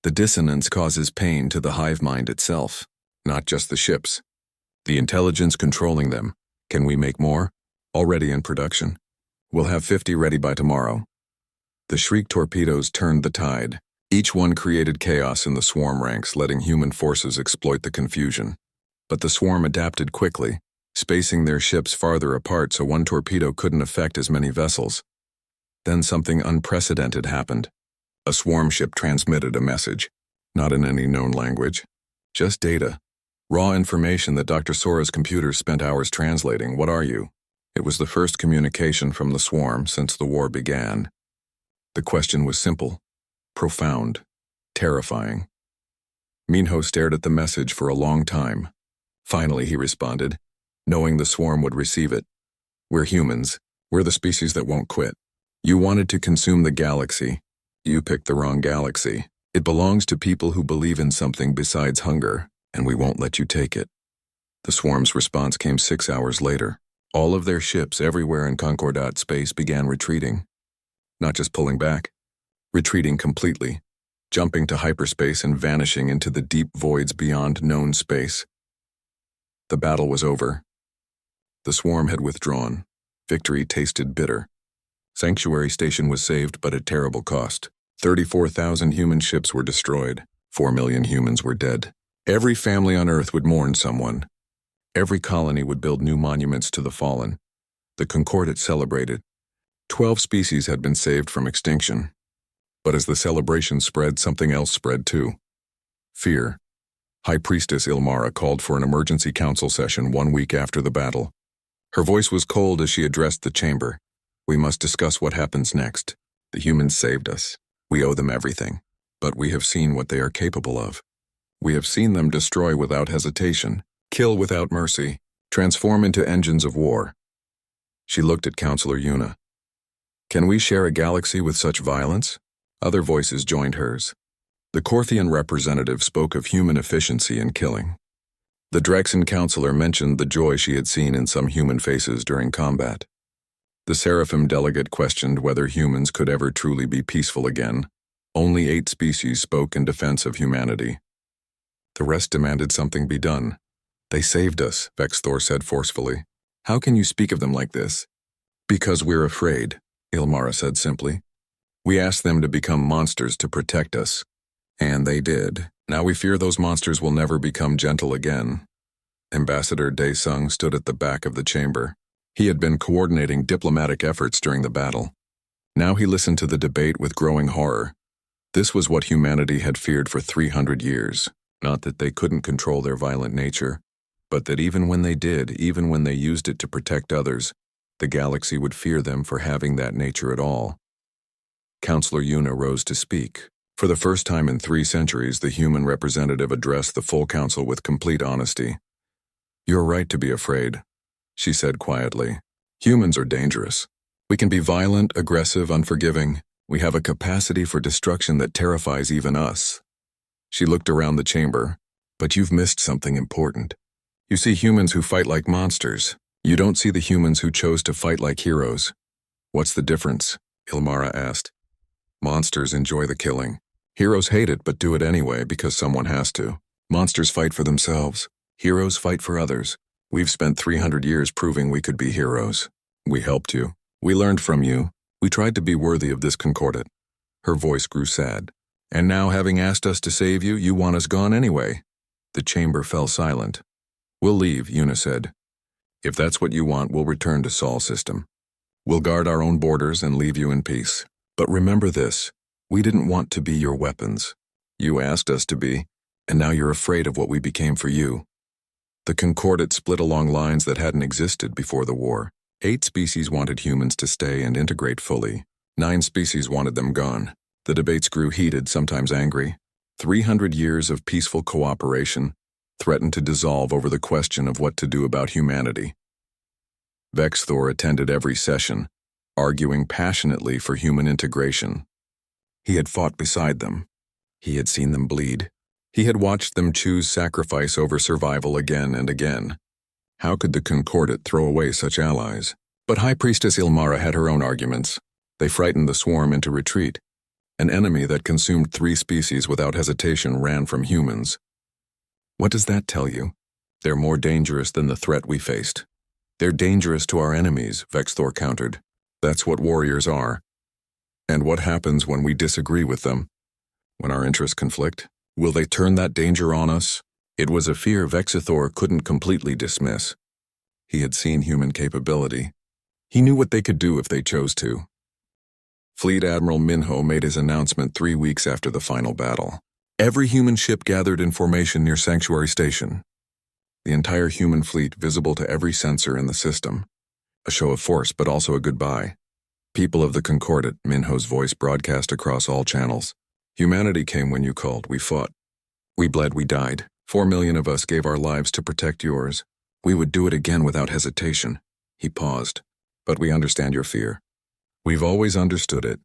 Speaker 1: "The dissonance causes pain to the hive mind itself, not just the ships. The intelligence controlling them. Can we make more?" Already in production. We'll have 50 ready by tomorrow. The Shriek torpedoes turned the tide. Each one created chaos in the swarm ranks, letting human forces exploit the confusion. But the swarm adapted quickly, spacing their ships farther apart so one torpedo couldn't affect as many vessels. Then something unprecedented happened. A swarm ship transmitted a message, not in any known language, just data. Raw information that Dr. Sora's computer spent hours translating. What are you? It was the first communication from the swarm since the war began. The question was simple, profound, terrifying. Minho stared at the message for a long time. Finally, he responded, knowing the swarm would receive it. We're humans. We're the species that won't quit. You wanted to consume the galaxy. You picked the wrong galaxy. It belongs to people who believe in something besides hunger, and we won't let you take it. The swarm's response came 6 hours later. All of their ships everywhere in Concordat space began retreating. Not just pulling back, retreating completely, jumping to hyperspace and vanishing into the deep voids beyond known space. The battle was over. The swarm had withdrawn. Victory tasted bitter. Sanctuary Station was saved, but at terrible cost. 34,000 human ships were destroyed. 4 million humans were dead. Every family on Earth would mourn someone. Every colony would build new monuments to the fallen. The Concordat celebrated. 12 species had been saved from extinction. But as the celebration spread, something else spread too. Fear. High Priestess Ilmara called for an emergency council session 1 week after the battle. Her voice was cold as she addressed the chamber. We must discuss what happens next. The humans saved us. We owe them everything. But we have seen what they are capable of. We have seen them destroy without hesitation, kill without mercy, transform into engines of war. She looked at Counselor Yuna. Can we share a galaxy with such violence? Other voices joined hers. The Korthian representative spoke of human efficiency in killing. The Drexen counselor mentioned the joy she had seen in some human faces during combat. The Seraphim delegate questioned whether humans could ever truly be peaceful again. Only 8 species spoke in defense of humanity. The rest demanded something be done. They saved us, Vexthor said forcefully. How can you speak of them like this? Because we're afraid, Ilmara said simply. We asked them to become monsters to protect us. And they did. Now we fear those monsters will never become gentle again. Ambassador Daesung stood at the back of the chamber. He had been coordinating diplomatic efforts during the battle. Now he listened to the debate with growing horror. This was what humanity had feared for 300 years. Not that they couldn't control their violent nature, but that even when they did, even when they used it to protect others, the galaxy would fear them for having that nature at all. Counselor Yuna rose to speak. For the first time in 3 centuries, the human representative addressed the full council with complete honesty. You're right to be afraid, she said quietly. Humans are dangerous. We can be violent, aggressive, unforgiving. We have a capacity for destruction that terrifies even us. She looked around the chamber. But you've missed something important. You see humans who fight like monsters. You don't see the humans who chose to fight like heroes. What's the difference? Ilmara asked. Monsters enjoy the killing. Heroes hate it but do it anyway because someone has to. Monsters fight for themselves. Heroes fight for others. We've spent 300 years proving we could be heroes. We helped you. We learned from you. We tried to be worthy of this Concordat. Her voice grew sad. And now, having asked us to save you, you want us gone anyway. The chamber fell silent. We'll leave, Yuna said. If that's what you want, we'll return to Sol System. We'll guard our own borders and leave you in peace. But remember this, we didn't want to be your weapons. You asked us to be, and now you're afraid of what we became for you. The Concordat split along lines that hadn't existed before the war. 8 species wanted humans to stay and integrate fully. 9 species wanted them gone. The debates grew heated, sometimes angry. 300 years of peaceful cooperation threatened to dissolve over the question of what to do about humanity. Vexthor attended every session, arguing passionately for human integration. He had fought beside them. He had seen them bleed. He had watched them choose sacrifice over survival again and again. How could the Concordat throw away such allies? But High Priestess Ilmara had her own arguments. They frightened the swarm into retreat. An enemy that consumed 3 species without hesitation ran from humans. What does that tell you? They're more dangerous than the threat we faced. They're dangerous to our enemies, Vexthor countered. That's what warriors are. And what happens when we disagree with them? When our interests conflict? Will they turn that danger on us? It was a fear Vexithor couldn't completely dismiss. He had seen human capability. He knew what they could do if they chose to. Fleet Admiral Minho made his announcement 3 weeks after the final battle. Every human ship gathered in formation near Sanctuary Station. The entire human fleet visible to every sensor in the system. A show of force, but also a goodbye. People of the Concordat, Minho's voice broadcast across all channels. Humanity came when you called, we fought. We bled, we died. 4 million of us gave our lives to protect yours. We would do it again without hesitation. He paused. But we understand your fear. We've always understood it.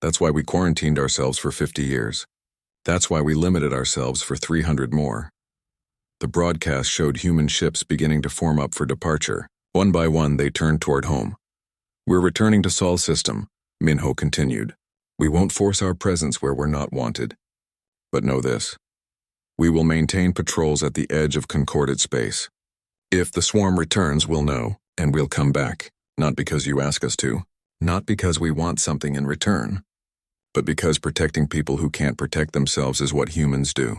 Speaker 1: That's why we quarantined ourselves for 50 years. That's why we limited ourselves for 300 more. The broadcast showed human ships beginning to form up for departure. One by one, they turned toward home. We're returning to Sol system, Minho continued. We won't force our presence where we're not wanted. But know this. We will maintain patrols at the edge of Concordat space. If the swarm returns, we'll know, and we'll come back. Not because you ask us to. Not because we want something in return. But because protecting people who can't protect themselves is what humans do.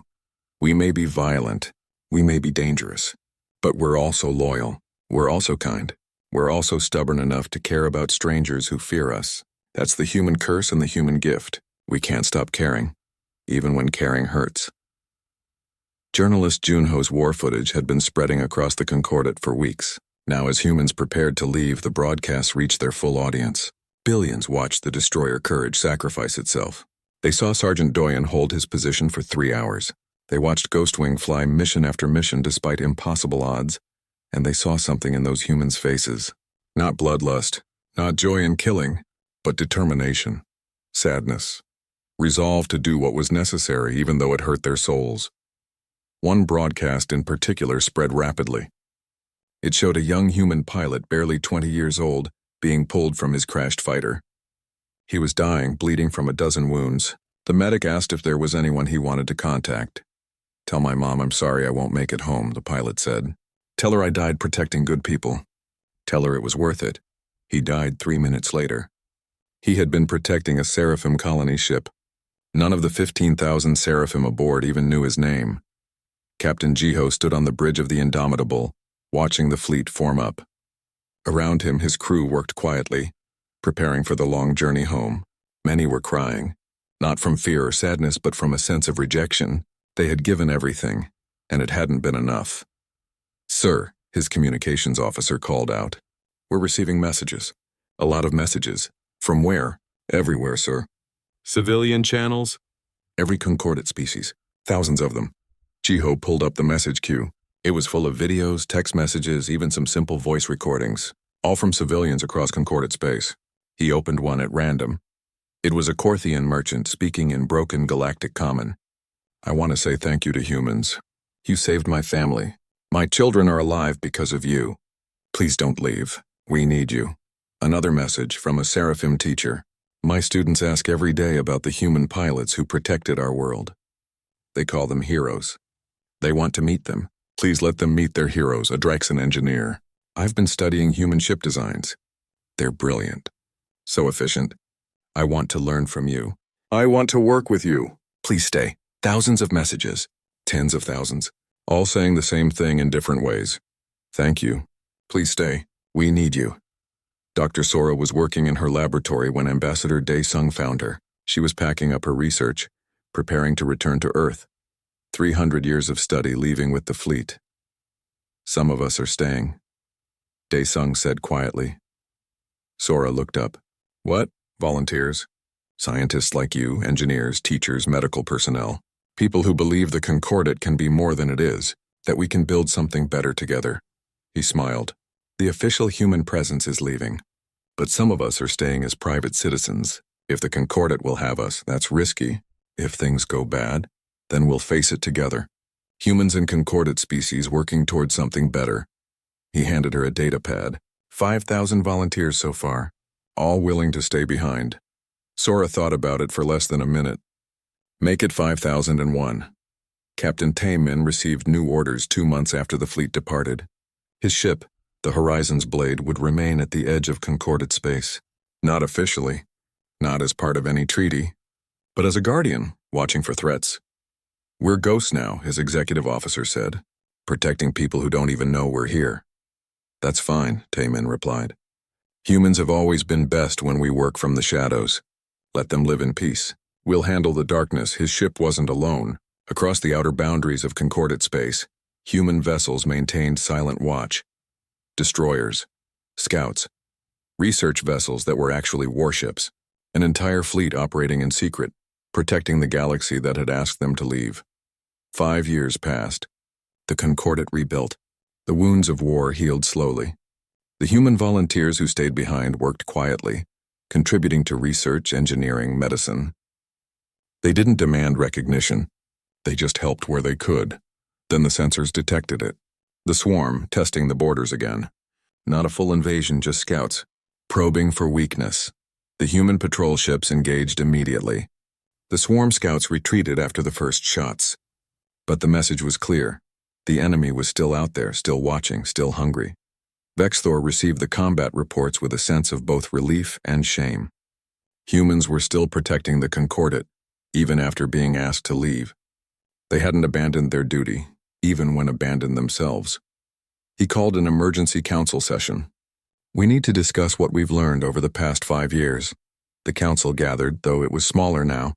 Speaker 1: We may be violent. We may be dangerous. But we're also loyal. We're also kind. We're also stubborn enough to care about strangers who fear us. That's the human curse and the human gift. We can't stop caring, even when caring hurts. Journalist Junho's war footage had been spreading across the Concordat for weeks. Now as humans prepared to leave, the broadcasts reached their full audience. Billions watched the destroyer Courage sacrifice itself. They saw Sergeant Doyen hold his position for 3 hours. They watched Ghostwing fly mission after mission despite impossible odds. And they saw something in those humans' faces. Not bloodlust, not joy in killing, but determination, sadness, resolve to do what was necessary even though it hurt their souls. One broadcast in particular spread rapidly. It showed a young human pilot, barely 20 years old, being pulled from his crashed fighter. He was dying, bleeding from a dozen wounds. The medic asked if there was anyone he wanted to contact. Tell my mom I'm sorry I won't make it home, the pilot said. Tell her I died protecting good people. Tell her it was worth it. He died 3 minutes later. He had been protecting a Seraphim colony ship. None of the 15,000 Seraphim aboard even knew his name. Captain Jiho stood on the bridge of the Indomitable, watching the fleet form up. Around him, his crew worked quietly, preparing for the long journey home. Many were crying, not from fear or sadness, but from a sense of rejection. They had given everything, and it hadn't been enough. Sir, his communications officer called out. We're receiving messages. A lot of messages. From where? Everywhere, sir. Civilian channels? Every Concordat species. Thousands of them. Jiho pulled up the message queue. It was full of videos, text messages, even some simple voice recordings, all from civilians across Concordat space. He opened one at random. It was a Korthian merchant speaking in broken Galactic Common. I want to say thank you to humans. You saved my family. My children are alive because of you. Please don't leave. We need you. Another message from a Seraphim teacher. My students ask every day about the human pilots who protected our world. They call them heroes. They want to meet them. Please let them meet their heroes, a Draxan engineer. I've been studying human ship designs. They're brilliant. So efficient. I want to learn from you. I want to work with you. Please stay. Thousands of messages. Tens of thousands. All saying the same thing in different ways. Thank you. Please stay. We need you. Dr. Sora was working in her laboratory when Ambassador Dae-sung found her. She was packing up her research, preparing to return to Earth. 300 years of study leaving with the fleet. Some of us are staying, Dae-sung said quietly. Sora looked up. What? Volunteers? Scientists like you, engineers, teachers, medical personnel. People who believe the Concordat can be more than it is, that we can build something better together. He smiled. The official human presence is leaving. But some of us are staying as private citizens. If the Concordat will have us, that's risky. If things go bad, then we'll face it together. Humans and Concordat species working towards something better. He handed her a data pad. 5,000 volunteers so far, all willing to stay behind. Sora thought about it for less than a minute. Make it 5,001. Captain Taemin received new orders 2 months after the fleet departed. His ship, The Horizon's blade would remain at the edge of concorded space. Not officially, not as part of any treaty, but as a guardian, watching for threats. "We're ghosts now," his executive officer said, "protecting people who don't even know we're here." "That's fine," Taemin replied. "Humans have always been best when we work from the shadows. Let them live in peace. We'll handle the darkness." His ship wasn't alone. Across the outer boundaries of concorded space, human vessels maintained silent watch. Destroyers, scouts, research vessels that were actually warships, an entire fleet operating in secret, protecting the galaxy that had asked them to leave. 5 years passed. The Concordat rebuilt. The wounds of war healed slowly. The human volunteers who stayed behind worked quietly, contributing to research, engineering, medicine. They didn't demand recognition. They just helped where they could. Then the sensors detected it. The swarm, testing the borders again. Not a full invasion, just scouts, probing for weakness. The human patrol ships engaged immediately. The swarm scouts retreated after the first shots. But the message was clear. The enemy was still out there, still watching, still hungry. Vexthor received the combat reports with a sense of both relief and shame. Humans were still protecting the Concordat, even after being asked to leave. They hadn't abandoned their duty, even when abandoned themselves. He called an emergency council session. "We need to discuss what we've learned over the past 5 years. The council gathered, though it was smaller now.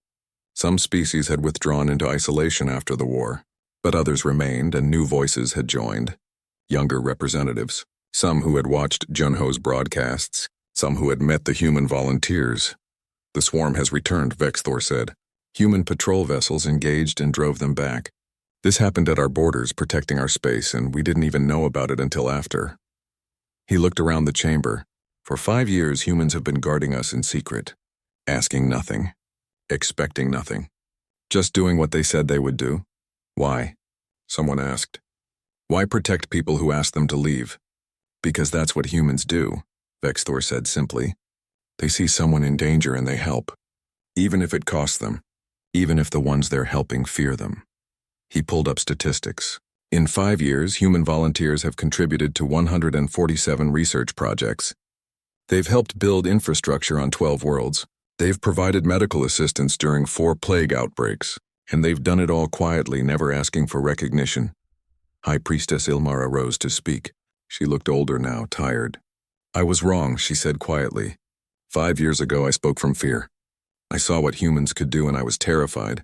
Speaker 1: Some species had withdrawn into isolation after the war, but others remained and new voices had joined. Younger representatives, some who had watched Junho's broadcasts, some who had met the human volunteers. "The swarm has returned," Vexthor said. "Human patrol vessels engaged and drove them back. This happened at our borders, protecting our space, and we didn't even know about it until after." He looked around the chamber. "For 5 years, humans have been guarding us in secret, asking nothing, expecting nothing, just doing what they said they would do. Why?" Someone asked. "Why protect people who ask them to leave?" "Because that's what humans do," Vexthor said simply. "They see someone in danger and they help, even if it costs them, even if the ones they're helping fear them." He pulled up statistics. In 5 years, human volunteers have contributed to 147 research projects. They've helped build infrastructure on 12 worlds. They've provided medical assistance during 4 plague outbreaks, and they've done it all quietly, never asking for recognition. High Priestess Ilmara rose to speak. She looked older now, tired. "I was wrong," she said quietly. 5 years ago, I spoke from fear. I saw what humans could do and I was terrified.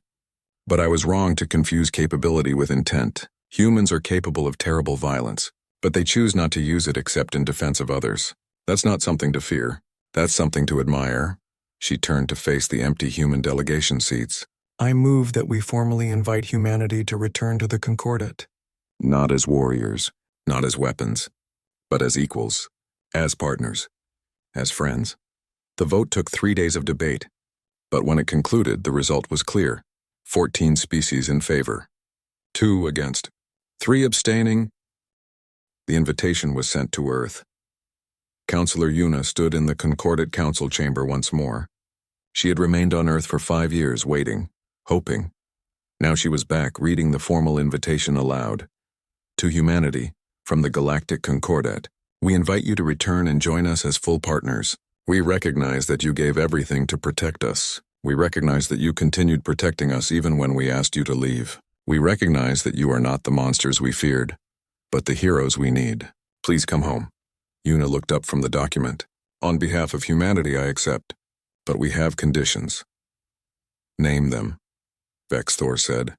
Speaker 1: But I was wrong to confuse capability with intent. Humans are capable of terrible violence, but they choose not to use it except in defense of others. That's not something to fear. That's something to admire." She turned to face the empty human delegation seats. "I move that we formally invite humanity to return to the Concordat." Not as warriors, not as weapons, but as equals, as partners, as friends. The vote took 3 days of debate, but when it concluded, the result was clear. 14 species in favor, 2 against, 3 abstaining. The invitation was sent to Earth. Counselor Yuna stood in the Concordat Council chamber once more. She had remained on Earth for 5 years, waiting, hoping. Now she was back, reading the formal invitation aloud. "To humanity, from the Galactic Concordat, we invite you to return and join us as full partners. We recognize that you gave everything to protect us. We recognize that you continued protecting us even when we asked you to leave. We recognize that you are not the monsters we feared, but the heroes we need. Please come home." Yuna looked up from the document. "On behalf of humanity, I accept. But we have conditions." "Name them," Vexthor said.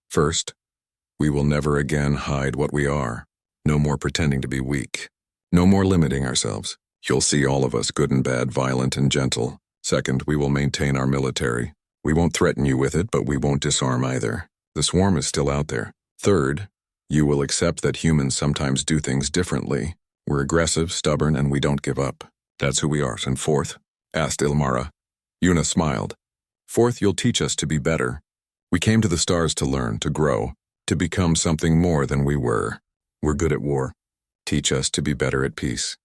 Speaker 1: "First, we will never again hide what we are. No more pretending to be weak. No more limiting ourselves. You'll see all of us, good and bad, violent and gentle. Second, we will maintain our military. We won't threaten you with it, but we won't disarm either. The swarm is still out there. Third, you will accept that humans sometimes do things differently. We're aggressive, stubborn, and we don't give up. That's who we are." "And fourth?" asked Ilmara. Yuna smiled. "Fourth, you'll teach us to be better. We came to the stars to learn, to grow, to become something more than we were. We're good at war. Teach us to be better at peace."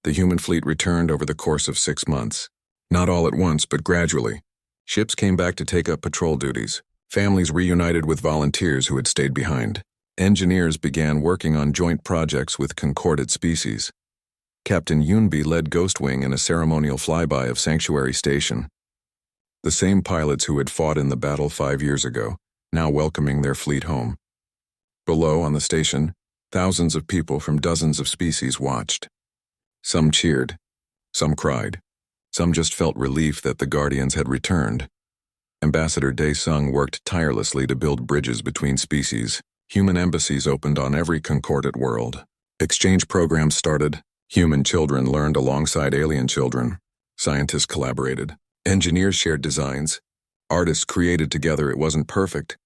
Speaker 1: The human fleet returned over the course of 6 months. Not all at once, but gradually. Ships came back to take up patrol duties. Families reunited with volunteers who had stayed behind. Engineers began working on joint projects with concordant species. Captain Yunbi led Ghostwing in a ceremonial flyby of Sanctuary Station. The same pilots who had fought in the battle 5 years ago, now welcoming their fleet home. Below on the station, thousands of people from dozens of species watched. Some cheered, some cried, some just felt relief that the Guardians had returned. Ambassador Dae-sung worked tirelessly to build bridges between species. Human embassies opened on every concordant world. Exchange programs started. Human children learned alongside alien children. Scientists collaborated. Engineers shared designs. Artists created together. It wasn't perfect.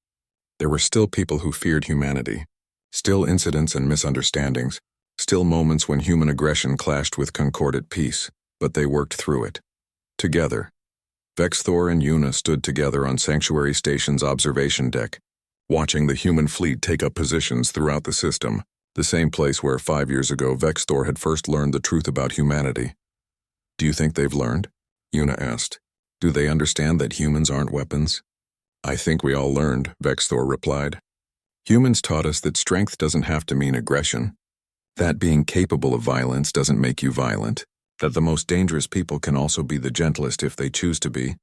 Speaker 1: There were still people who feared humanity. Still incidents and misunderstandings. Still moments when human aggression clashed with concordant peace. But they worked through it. Together. Vexthor and Yuna stood together on Sanctuary Station's observation deck, watching the human fleet take up positions throughout the system, the same place where 5 years ago Vexthor had first learned the truth about humanity. "Do you think they've learned?" Yuna asked. "Do they understand that humans aren't weapons?" "I think we all learned," Vexthor replied. "Humans taught us that strength doesn't have to mean aggression, that being capable of violence doesn't make you violent, that the most dangerous people can also be the gentlest if they choose to be."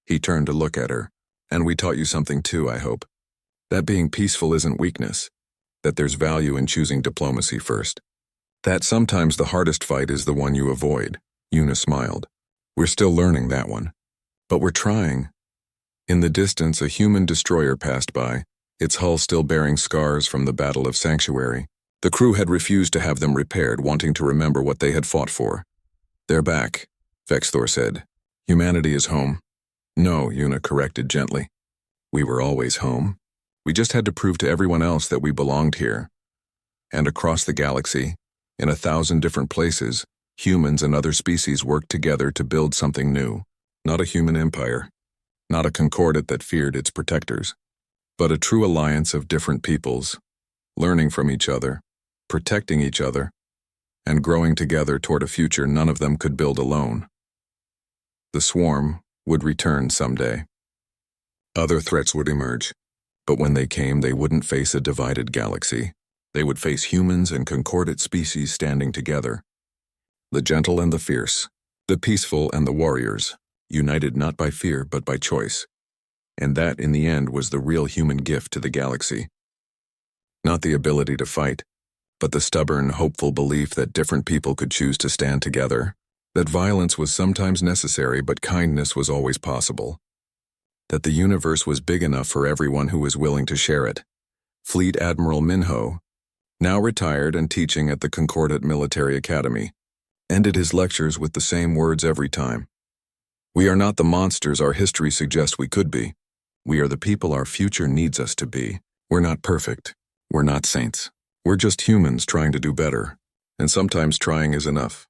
Speaker 1: He turned to look at her. "And we taught you something too, I hope. That being peaceful isn't weakness, that there's value in choosing diplomacy first. That sometimes the hardest fight is the one you avoid." Yuna smiled. "We're still learning that one. But we're trying." In the distance, a human destroyer passed by, its hull still bearing scars from the Battle of Sanctuary. The crew had refused to have them repaired, wanting to remember what they had fought for. "They're back," Vexthor said. "Humanity is home." "No," Yuna corrected gently. "We were always home. We just had to prove to everyone else that we belonged here." And across the galaxy, in 1,000 different places, humans and other species worked together to build something new. Not a human empire, not a concordant that feared its protectors, but a true alliance of different peoples, learning from each other, protecting each other, and growing together toward a future none of them could build alone. The swarm would return someday. Other threats would emerge, but when they came, they wouldn't face a divided galaxy. They would face humans and concordant species standing together. The gentle and the fierce, the peaceful and the warriors, united not by fear but by choice. And that, in the end, was the real human gift to the galaxy. Not the ability to fight, but the stubborn, hopeful belief that different people could choose to stand together, that violence was sometimes necessary but kindness was always possible, that the universe was big enough for everyone who was willing to share it. Fleet Admiral Minho, now retired and teaching at the Concordant Military Academy, ended his lectures with the same words every time. "We are not the monsters our history suggests we could be. We are the people our future needs us to be. We're not perfect. We're not saints. We're just humans trying to do better, and sometimes trying is enough."